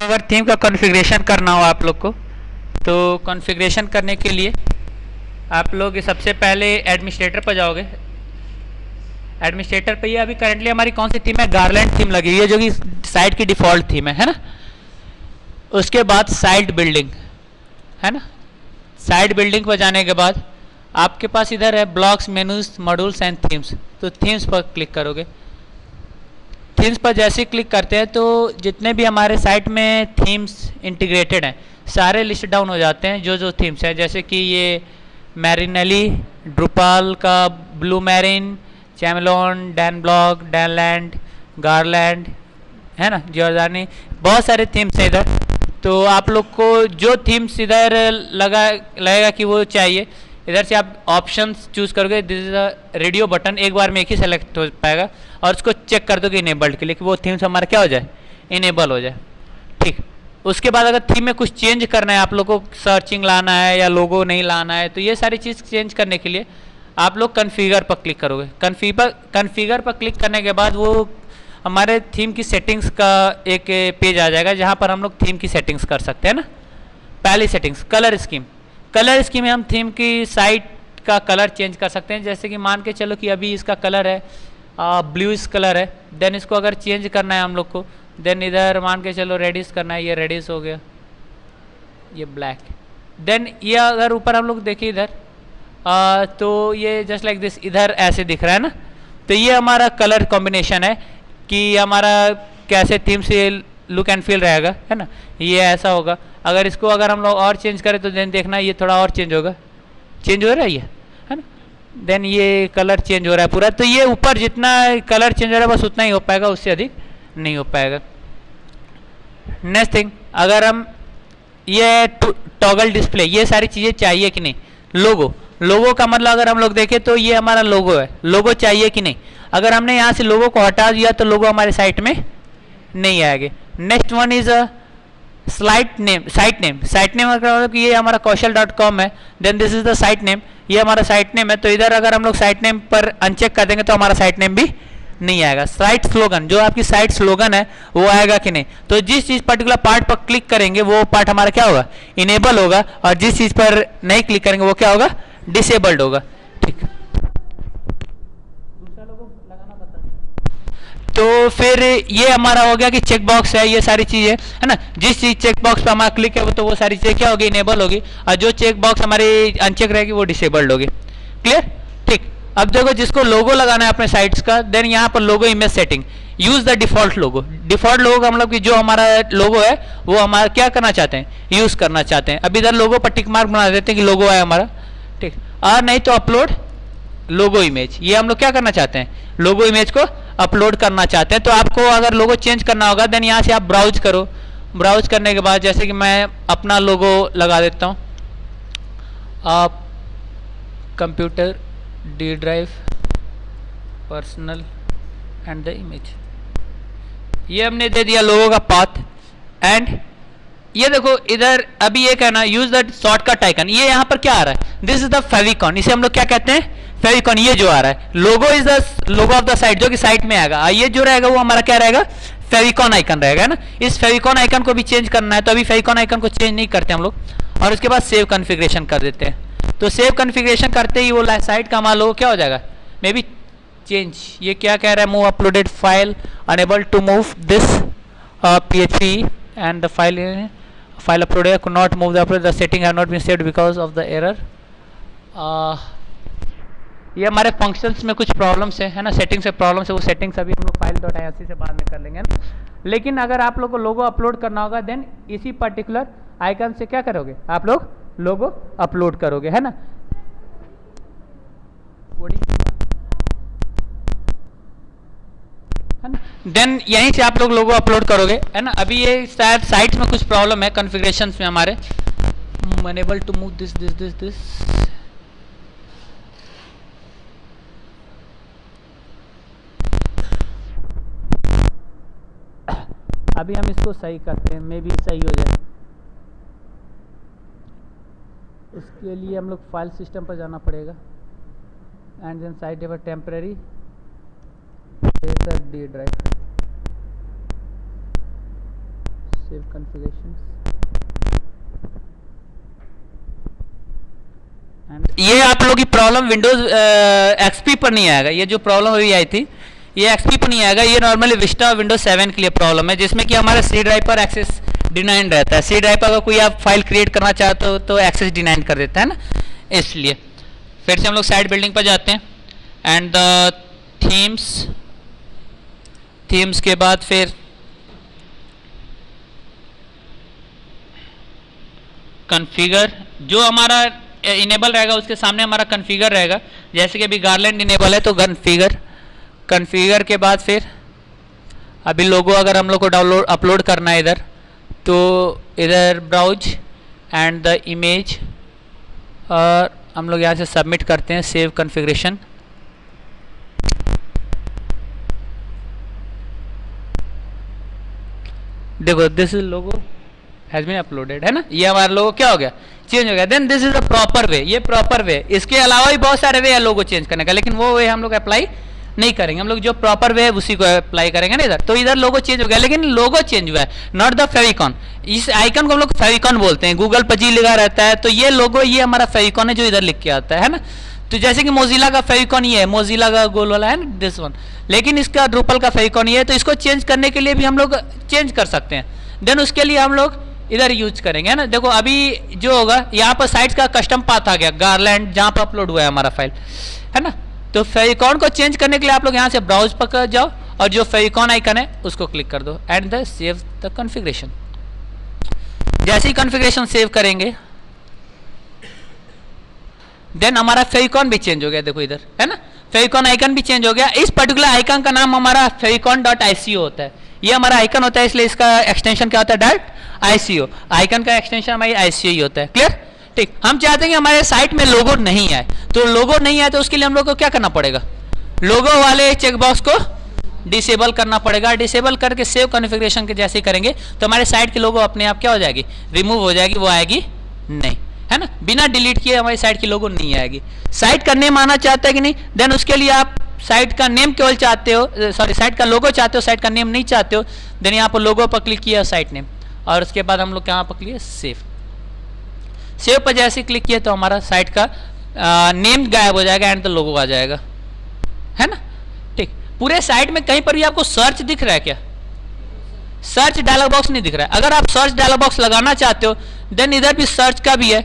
अगर थीम का कॉन्फ़िगरेशन करना हो आप लोग को, तो कॉन्फ़िगरेशन करने के लिए आप लोग सबसे पहले एडमिनिस्ट्रेटर पर जाओगे। एडमिनिस्ट्रेटर पे ये अभी करंटली हमारी कौन सी थीम है, गार्लैंड थीम लगी हुई है जो कि साइट की डिफ़ॉल्ट थीम है ना। उसके बाद साइट बिल्डिंग है ना। साइट बिल्डिंग पर जाने के बाद आपके पास इधर है blocks, menus, modules and themes. तो थीम्स पर क्लिक करोगे। थीम्स पर जैसे क्लिक करते हैं तो जितने भी हमारे साइट में थीम्स इंटीग्रेटेड हैं सारे लिस्ट डाउन हो जाते हैं, जो जो थीम्स हैं। जैसे कि ये मैरिनली, ड्रुपाल का bluemarine, chameleon, Dan block, Danland, Garland है ना, जॉर्डानी, बहुत सारे थीम्स हैं इधर। तो आप लोग को जो थीम्स इधर लगेगा कि वो चाहिए, इधर से आप ऑप्शंस चूज़ करोगे। This is a radio button, एक बार में एक ही सेलेक्ट हो पाएगा और उसको चेक कर दोगे इनेबल्ड के लिए कि वो थीम्स हमारा क्या हो जाए, इनेबल हो जाए। ठीक, उसके बाद अगर थीम में कुछ चेंज करना है, आप लोग को सर्चिंग लाना है या लोगो नहीं लाना है, तो ये सारी चीज़ चेंज करने के लिए आप लोग कन्फिगर पर क्लिक करोगे। कन्फिगर पर क्लिक करने के बाद वो हमारे थीम की सेटिंग्स का एक पेज आ जाएगा जहाँ पर हम लोग थीम की सेटिंग्स कर सकते हैं ना। पहली settings colour scheme. Colour scheme में हम थीम की साइट का कलर चेंज कर सकते हैं। जैसे कि मान के चलो कि अभी इसका कलर है ब्लूइश कलर है, देन इसको अगर चेंज करना है हम लोग को, देन इधर मान के चलो रेडिश करना है, ये रेडिश हो गया, ये ब्लैक। देन ये अगर ऊपर हम लोग देखें इधर तो ये जस्ट लाइक दिस इधर ऐसे दिख रहा है ना। तो ये हमारा कलर कॉम्बिनेशन है कि हमारा कैसे थीम से लुक एंड फील रहेगा, है ना। ये ऐसा होगा। अगर इसको अगर हम लोग और चेंज करें तो देन देखना ये थोड़ा और चेंज होगा, चेंज हो रहा है ये, है ना। देन ये कलर चेंज हो रहा है पूरा। तो ये ऊपर जितना कलर चेंज हो रहा है बस उतना ही हो पाएगा, उससे अधिक नहीं हो पाएगा। नेक्स्ट थिंग, अगर हम ये टॉगल डिस्प्ले, ये सारी चीज़ें चाहिए कि नहीं। लोगो, लोगो का मतलब अगर हम लोग देखें तो ये हमारा लोगो है, लोगो चाहिए कि नहीं। अगर हमने यहाँ से लोगो को हटा दिया तो लोगो हमारे साइट में नहीं आएंगे। Next one is site name. Site name मतलब कि ये हमारा kaushal.com है, then this is the site name, ये हमारा साइट नेम है। तो इधर अगर हम लोग साइट नेम पर अनचेक कर देंगे तो हमारा साइट नेम भी नहीं आएगा। साइट स्लोगन, जो आपकी साइट स्लोगन है वो आएगा कि नहीं। तो जिस चीज़ पर्टिकुलर पार्ट पर क्लिक करेंगे वो पार्ट हमारा क्या होगा, इनेबल होगा, और जिस चीज़ पर नहीं क्लिक करेंगे वो क्या होगा, डिसेबल्ड होगा। ठीक, दूसरा लोगो लगाना पड़ता है। तो फिर ये हमारा हो गया कि चेक बॉक्स है, ये सारी चीज़ें है ना। जिस चीज़ चेक बॉक्स पर हमारा क्लिक है तो वो सारी चीज़ें क्या होगी, इनेबल होगी, और जो चेक बॉक्स हमारी अनचेक रहेगी वो डिसेबल्ड होगी। क्लियर। ठीक, अब देखो जिसको लोगो लगाना है अपने साइट्स का, देन यहाँ पर logo image setting, use the default logo. Default logo का मतलब कि जो हमारा लोगो है वो हमारा क्या करना चाहते हैं, यूज करना चाहते हैं। अब इधर लोगो पर टिक मार्क बना देते हैं कि लोगो है हमारा। ठीक, और नहीं तो अपलोड लोगो इमेज, ये हम लोग क्या करना चाहते हैं, लोगो इमेज को अपलोड करना चाहते हैं। तो आपको अगर लोगो चेंज करना होगा देन यहाँ से आप ब्राउज करो। ब्राउज करने के बाद जैसे कि मैं अपना लोगो लगा देता हूँ, आप computer D drive personal and the image, ये हमने दे दिया लोगो का पाथ। एंड ये देखो इधर अभी ये कहना यूज द शॉर्टकट आइकन, ये यहाँ पर क्या आ रहा है, दिस इज द फेविकॉन, इसे हम लोग क्या कहते हैं, फेविकॉन। ये जो आ रहा है लोगो is the logo of the site, जो कि साइट में आएगा। ये जो रहेगा वो हमारा क्या रहेगा, फेविकॉन आइकन रहेगा ना। इस फेविकॉन आइकन को भी चेंज करना है, तो अभी फेविकॉन आइकन को चेंज नहीं करते हम लोग, और उसके बाद सेव कॉन्फ़िगरेशन कर देते हैं। तो सेव कॉन्फ़िगरेशन करते ही वो साइट का हमारा लोगो क्या हो जाएगा, मे बी चेंज। ये क्या कह रहा है, move uploaded file unable to move this PHP and the file uploaded could not move the upload, the setting have not been saved because of the error। ये हमारे फंक्शंस में कुछ problems है ना, सेटिंग से प्रॉब्लम्स है। वो settings अभी हम लोग file.IRC से बाद में कर लेंगे ना। लेकिन अगर आप लोग को लोगो अपलोड करना होगा देन इसी पर्टिकुलर आइकन से क्या करोगे, आप लोग लोगो अपलोड करोगे, है ना। देन यहीं से आप लोग लोगो अपलोड करोगे, है ना। अभी ये शायद साइट्स में कुछ प्रॉब्लम है कॉन्फ़िगरेशंस में हमारे, अनेबल टू मूव दिस। अभी हम इसको सही करते हैं, मे बी सही हो जाए। उसके लिए हम लोग फाइल सिस्टम पर जाना पड़ेगा एंड देन साइट डेवर temporary D drive save configuration. ये आप लोगों की प्रॉब्लम विंडोज एक्सपी पर नहीं आएगा, ये जो प्रॉब्लम अभी आई थी ये एक्सपी पर नहीं आएगा, ये नॉर्मली विस्टा विंडोज 7 के लिए प्रॉब्लम है, जिसमें कि हमारा सी ड्राइव पर एक्सेस डिनाइड रहता है। सी ड्राइव पर अगर कोई आप फाइल क्रिएट करना चाहते हो तो एक्सेस डिनाइड कर देता है ना, इसलिए। फिर से हम लोग साइट बिल्डिंग पर जाते हैं एंड द थीम्स के बाद फिर कॉन्फ़िगर, जो हमारा इनेबल रहेगा उसके सामने हमारा कॉन्फ़िगर रहेगा, जैसे कि अभी गार्लैंड इनेबल है तो कॉन्फ़िगर के बाद फिर अभी लोगो अगर हम लोग को डाउनलोड अपलोड करना है इधर, तो इधर ब्राउज एंड द इमेज, और हम लोग यहाँ से सबमिट करते हैं सेव कॉन्फ़िगरेशन। देखो this is logo has been uploaded, है ना, ये हमारा लोगो क्या हो गया, चेंज हो गया। Then this is a proper way, ये प्रॉपर वे। इसके अलावा भी बहुत सारे वे है लोगो चेंज करने का, लेकिन वो वे हम लोग अप्लाई नहीं करेंगे, हम लोग जो प्रॉपर वे है उसी को अप्लाई करेंगे ना इधर। तो इधर लोगो चेंज हो गया, लेकिन लोगो चेंज हुआ है, नॉट द फेविकॉन। इस आइकन को हम लोग फेविकॉन बोलते हैं, गूगल पर जी लिखा रहता है, तो ये लोगो ये हमारा फेविकॉन है जो इधर लिख के आता है ना। तो जैसे कि मोजिला का फेविकॉन ये है, मोजिला का गोल वाला है ना दिस वन, लेकिन इसका ड्रूपल का फेविकॉन ये है, तो इसको चेंज करने के लिए भी हम लोग चेंज कर सकते हैं। देन उसके लिए हम लोग इधर यूज करेंगे, है ना। देखो अभी जो होगा यहाँ पर साइट्स का कस्टम पाथ आ गया, गार्लैंड जहाँ पर अपलोड हुआ है हमारा फाइल, है ना। तो फेविकॉन को चेंज करने के लिए आप लोग यहाँ से ब्राउज पर जाओ और जो फेविकॉन आइकन है उसको क्लिक कर दो and the save the configuration. जैसे ही कॉन्फ़िगरेशन सेव करेंगे देन हमारा फेविकॉन भी चेंज हो गया, देखो इधर, है ना, फेविकॉन आइकन भी चेंज हो गया। इस पर्टिकुलर आइकन का नाम हमारा फेविकॉन.ico होता है, ये हमारा आइकन होता है, इसलिए इसका एक्सटेंशन क्या होता है, डायरेक्ट ICO, आइकन का एक्सटेंशन हमारी ICO ही होता है। क्लियर, ठीक। हम चाहते हैं कि हमारे साइट में लोगो नहीं आए, तो लोगो नहीं आए तो उसके लिए हम लोग को क्या करना पड़ेगा, लोगो वाले चेकबॉक्स को डिसेबल करना पड़ेगा। डिसेबल करके सेव कॉन्फ़िगरेशन के जैसे ही करेंगे तो हमारे साइट की लोगो अपने आप क्या हो जाएगी, रिमूव हो जाएगी, वो आएगी नहीं, है ना, बिना डिलीट किए हमारी साइट की लोगो नहीं आएगी। साइट का नेम आना चाहता है कि नहीं, देन उसके लिए आप साइट का नेम केवल चाहते हो, सॉरी साइट का लोगो चाहते हो, साइट का नेम नहीं चाहते हो, देन यहाँ पर लोगो पर क्लिक किया साइट नेम, और उसके बाद हम लोग कहाँ पर क्लिक सेव। सेव पर जैसे क्लिक किया तो हमारा साइट का नेम गायब हो जाएगा एंड द लोगो आ जाएगा, है ना, ठीक। पूरे साइट में कहीं पर भी आपको सर्च दिख रहा है क्या, सर्च डायलॉग बॉक्स नहीं दिख रहा है। अगर आप सर्च डायलॉग बॉक्स लगाना चाहते हो देन इधर भी सर्च का भी है,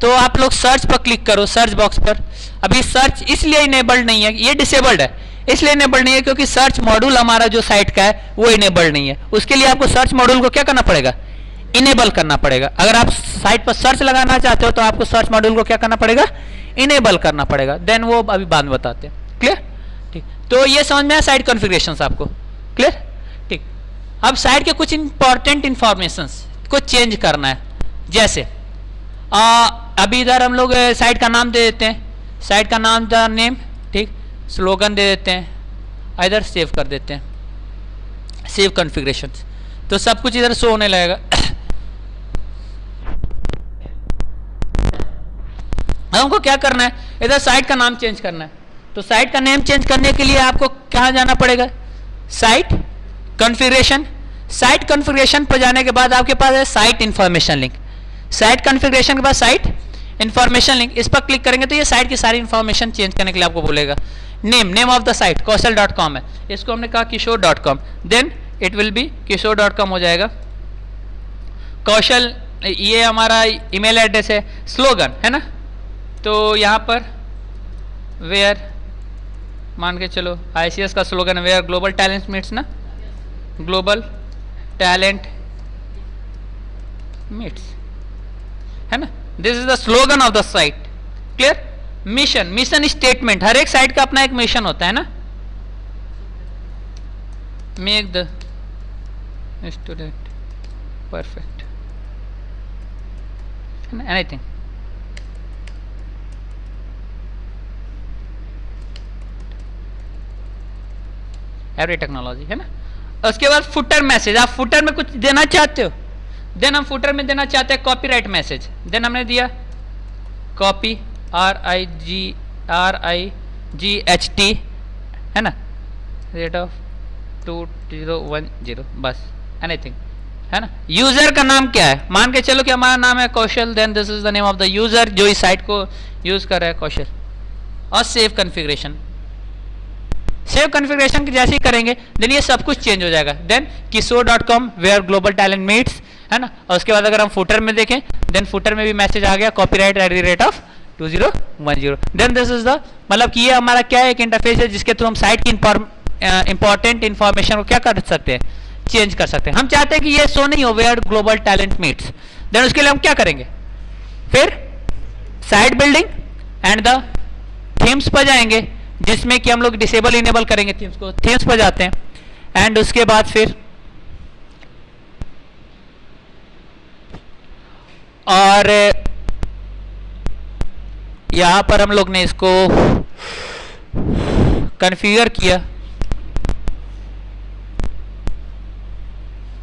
तो आप लोग सर्च पर क्लिक करो, सर्च बॉक्स पर। अभी सर्च इसलिए इनेबल्ड नहीं है, ये डिसेबल्ड है, इसलिए इनेबल्ड नहीं है क्योंकि सर्च मॉड्यूल हमारा जो साइट का है वो इनेबल्ड नहीं है। उसके लिए आपको सर्च मॉड्यूल को क्या करना पड़ेगा, इनेबल करना पड़ेगा। अगर आप साइट पर सर्च लगाना चाहते हो तो आपको सर्च मॉड्यूल को क्या करना पड़ेगा, इनेबल करना पड़ेगा, देन वो अभी बाद में बताते हैं। क्लियर, ठीक। तो ये समझ में आया साइट कॉन्फ़िगरेशंस आपको, क्लियर, ठीक। अब साइट के कुछ इंपॉर्टेंट इंफॉर्मेशंस को चेंज करना है, जैसे अभी इधर हम लोग साइट का नाम दे देते हैं, साइट का नाम द नेम, ठीक, स्लोगन दे देते हैं, इधर सेव कर देते हैं, सेव कॉन्फ़िगरेशन, तो सब कुछ इधर शो होने लगेगा। हमको क्या करना है, इधर साइट का नाम चेंज करना है, तो साइट का नेम चेंज करने के लिए आपको कहाँ जाना पड़ेगा, साइट कॉन्फ़िगरेशन। साइट कॉन्फ़िगरेशन पर जाने के बाद आपके पास है site information link, site configuration के बाद साइट इन्फॉर्मेशन लिंक, इस पर क्लिक करेंगे तो ये साइट की सारी इन्फॉर्मेशन चेंज करने के लिए आपको बोलेगा। नेम ऑफ द साइट कौशल.com है, इसको हमने कहा किशोर.com, देन इट विल बी किशोर.com हो जाएगा। कौशल ये हमारा ईमेल एड्रेस है, स्लोगन है ना, तो यहाँ पर वेयर मान के चलो ICS का स्लोगन है, वेयर ग्लोबल टैलेंट मीट्स ना, ग्लोबल टैलेंट मीट्स, है ना, this is the slogan of the site. Clear, mission statement, हर एक साइट का अपना एक मिशन होता है ना, make the student perfect, anything, every technology, है ना। उसके बाद फुटर मैसेज, आप फुटर में कुछ देना चाहते हो, देन हम फुटर में देना चाहते हैं कॉपीराइट मैसेज, देन हमने दिया कॉपी RIGHT, है ना, रेट ऑफ 2010, बस एनीथिंग, है ना। यूजर का नाम क्या है, मान के चलो कि हमारा नाम है Kaushal, then this is the name of the user जो इस साइट को यूज कर रहा है, कौशल। और सेव कॉन्फ़िगरेशन, सेव कॉन्फ़िगरेशन जैसे ही करेंगे देन ये सब कुछ चेंज हो जाएगा। देन किशोर.com वेयर ग्लोबल टैलेंट मीट्स, है ना। और उसके बाद अगर हम फुटर में देखें देन फुटर में भी मैसेज आ गया copyright @2010। Then this is the, मतलब कि ये हमारा क्या है, एक इंटरफेस है जिसके थ्रू हम साइट की इंपॉर्टेंट इंफॉर्मेशन को क्या कर सकते हैं, चेंज कर सकते हैं। हम चाहते हैं कि ये शो नहीं हो where global talent meets, then उसके लिए हम क्या करेंगे, फिर site building and the themes पर जाएंगे जिसमें कि हम लोग डिसेबल इनेबल करेंगे थीम्स को। थीम्स पर जाते हैं एंड उसके बाद फिर और यहां पर हम लोग ने इसको कॉन्फ़िगर किया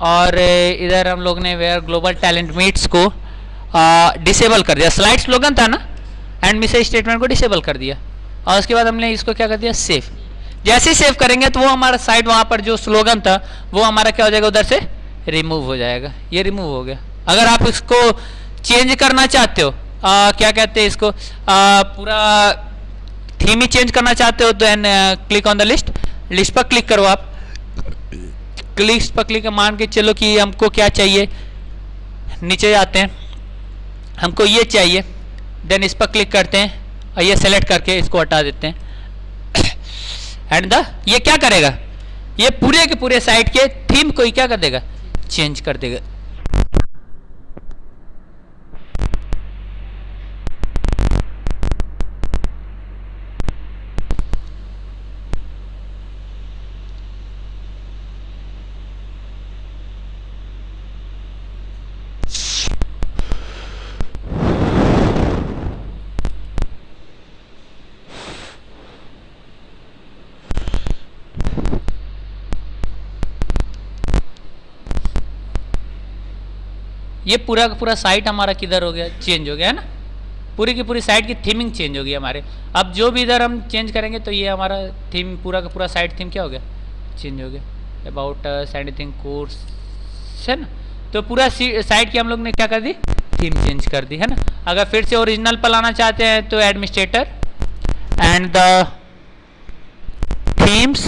और इधर हम लोग ने वेयर ग्लोबल टैलेंट मीट्स को डिसेबल कर दिया। स्लाइड स्लोगन था ना, एंड मैसेज स्टेटमेंट को डिसेबल कर दिया और उसके बाद हमने इसको क्या कर दिया, सेव। जैसे ही सेव करेंगे तो वो हमारा साइट वहां पर जो स्लोगन था वो हमारा क्या हो जाएगा, उधर से रिमूव हो जाएगा। ये रिमूव हो गया। अगर आप इसको चेंज करना चाहते हो, क्या कहते हैं इसको, पूरा थीम ही चेंज करना चाहते हो तो an click on the list, list पर क्लिक करो। आप लिस्ट पर क्लिक मान के चलो कि हमको क्या चाहिए, नीचे जाते हैं, हमको ये चाहिए, देन इस पर क्लिक करते हैं और ये सेलेक्ट करके इसको हटा देते हैं एंड द ये क्या करेगा, ये पूरे के पूरे साइट के थीम को ही क्या कर देगा, चेंज कर देगा। ये पूरा का पूरा साइट हमारा किधर हो गया, चेंज हो गया, है ना। पूरी की पूरी साइट की थीमिंग चेंज हो गई हमारे। अब जो भी इधर हम चेंज करेंगे तो ये हमारा थीम, पूरा का पूरा साइट थीम क्या हो गया, चेंज हो गया। अबाउट एनीथिंग कोर्स, है ना। तो पूरा साइट की हम लोग ने क्या कर दी, थीम चेंज कर दी, है ना। अगर फिर से ओरिजिनल पर लाना चाहते हैं तो एडमिनिस्ट्रेटर एंड द थीम्स,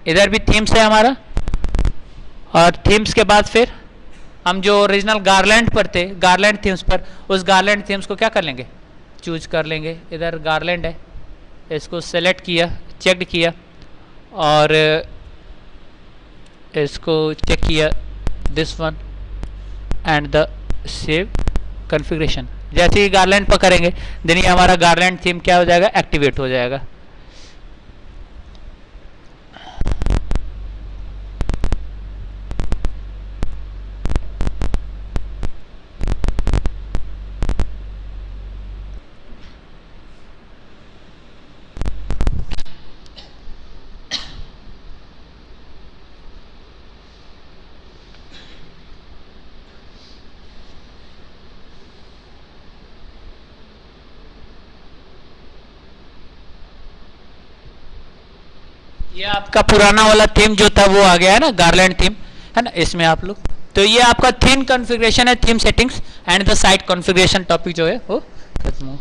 इधर भी थीम्स है हमारा, और थीम्स के बाद फिर हम जो ओरिजिनल गारलैंड पर थे, गारलैंड थीम्स पर, उस गारलैंड थीम्स को क्या कर लेंगे, चूज कर लेंगे। इधर गारलैंड है, इसको सेलेक्ट किया, चेक किया और इसको चेक किया, this one and the save configuration. जैसे ही गारलैंड पर करेंगे देन ये हमारा गारलैंड थीम क्या हो जाएगा, एक्टिवेट हो जाएगा। ये आपका पुराना वाला थीम जो था वो आ गया है ना, गारलैंड थीम, है ना। इसमें आप लोग, तो ये आपका थीम कॉन्फ़िगरेशन है, theme settings and the site configuration topic जो है वो खत्म हो।